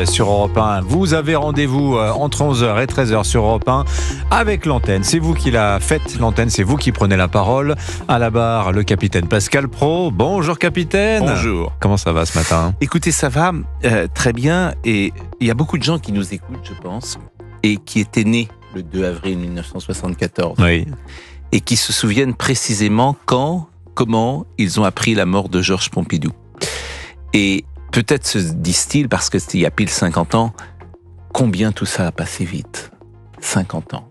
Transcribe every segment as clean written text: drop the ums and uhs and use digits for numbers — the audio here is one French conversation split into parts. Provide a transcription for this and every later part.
Sur Europe 1, vous avez rendez-vous entre 11h et 13h sur Europe 1 avec l'antenne. C'est vous qui la faites, l'antenne, c'est vous qui prenez la parole. À la barre, le capitaine Pascal Praud. Bonjour capitaine. Bonjour. Comment ça va ce matin ? Écoutez, ça va très bien, et il y a beaucoup de gens qui nous écoutent, je pense, et qui étaient nés le 2 avril 1974, Oui. et qui se souviennent précisément comment ils ont appris la mort de Georges Pompidou. Et peut-être se disent-ils, parce que c'était il y a pile 50 ans, combien tout ça a passé vite. 50 ans.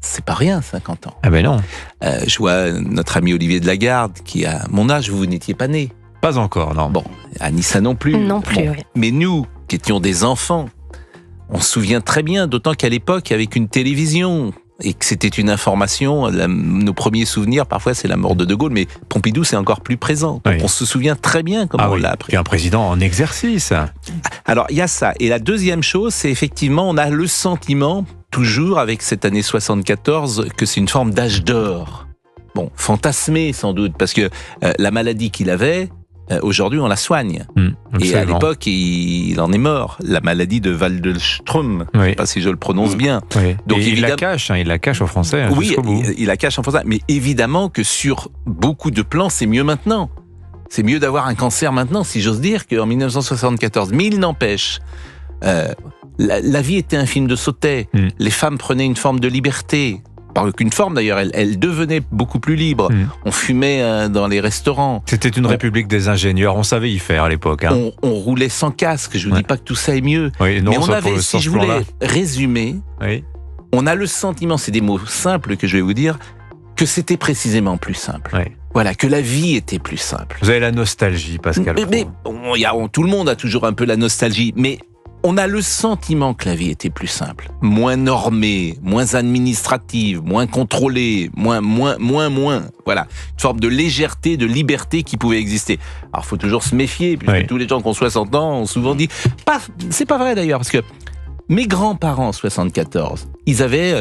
C'est pas rien, 50 ans. Ah ben non. Je vois notre ami Olivier Delagarde, qui a mon âge, vous n'étiez pas né. Pas encore, non. Bon, Anissa non plus. Non plus, Bon. oui. Mais nous, qui étions des enfants, on se souvient très bien, d'autant qu'à l'époque, avec une télévision, et que c'était une information, nos premiers souvenirs, parfois, c'est la mort de De Gaulle, mais Pompidou, c'est encore plus présent. Donc, Oui. on se souvient très bien comment on l'a appris. Puis un président en exercice. Alors, il y a ça. Et la deuxième chose, c'est effectivement, on a le sentiment, toujours avec cette année 74, que c'est une forme d'âge d'or. Bon, fantasmé sans doute, parce que la maladie qu'il avait, aujourd'hui, on la soigne. Et à l'époque, il en est mort. La maladie de Waldenström. Je ne sais pas si je le prononce bien. Oui. Donc, et il évidemment, il la cache aux Français. oui, jusqu'au bout. il la cache en français. Mais évidemment que sur beaucoup de plans, c'est mieux maintenant. C'est mieux d'avoir un cancer maintenant, si j'ose dire, qu'en 1974. Mais il n'empêche, la vie était un film de sautet. Les femmes prenaient une forme de liberté. Pas qu'une forme d'ailleurs, elle devenait beaucoup plus libre. On fumait dans les restaurants. C'était une république des ingénieurs, on savait y faire à l'époque. Hein. On roulait sans casque, je ne vous dis pas que tout ça est mieux. Oui, non, mais on ça, avait, si je voulais résumer, on a le sentiment, c'est des mots simples que je vais vous dire, que c'était précisément plus simple. Oui. Voilà, que la vie était plus simple. Vous avez la nostalgie, Pascal Praud. Mais tout le monde a toujours un peu la nostalgie, mais on a le sentiment que la vie était plus simple, moins normée, moins administrative, moins contrôlée, moins. Voilà, une forme de légèreté, de liberté qui pouvait exister. Alors, il faut toujours se méfier, puisque tous les gens qui ont 60 ans ont souvent dit... C'est pas vrai d'ailleurs, parce que mes grands-parents, 74, ils avaient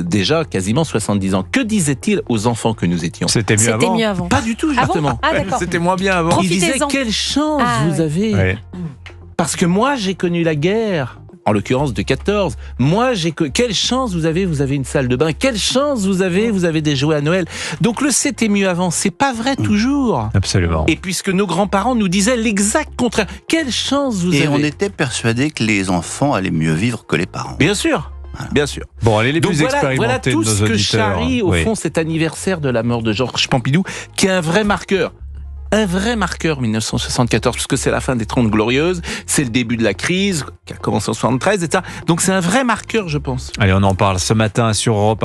déjà quasiment 70 ans. Que disaient-ils aux enfants que nous étions ? C'était mieux avant. Pas du tout, justement. Ah d'accord. C'était moins bien avant. Ils disaient, quelle chance vous avez. Oui. Parce que moi, j'ai connu la guerre, en l'occurrence de 14. Moi, quelle chance vous avez une salle de bain. Quelle chance vous avez des jouets à Noël. Donc le c'était mieux avant, c'est pas vrai toujours. Absolument. Et puisque nos grands-parents nous disaient l'exact contraire. Quelle chance vous avez. Et on était persuadés que les enfants allaient mieux vivre que les parents. Bien sûr. Bien sûr. Bon, allez, les Donc plus expérimentés voilà tout de nos ce que auditeurs. charrie au fond cet anniversaire de la mort de Georges Pompidou, qui est un vrai marqueur. Un vrai marqueur 1974, puisque c'est la fin des 30 Glorieuses, c'est le début de la crise, qui a commencé en 73, etc. Donc c'est un vrai marqueur, je pense. Allez, on en parle ce matin sur Europe 1.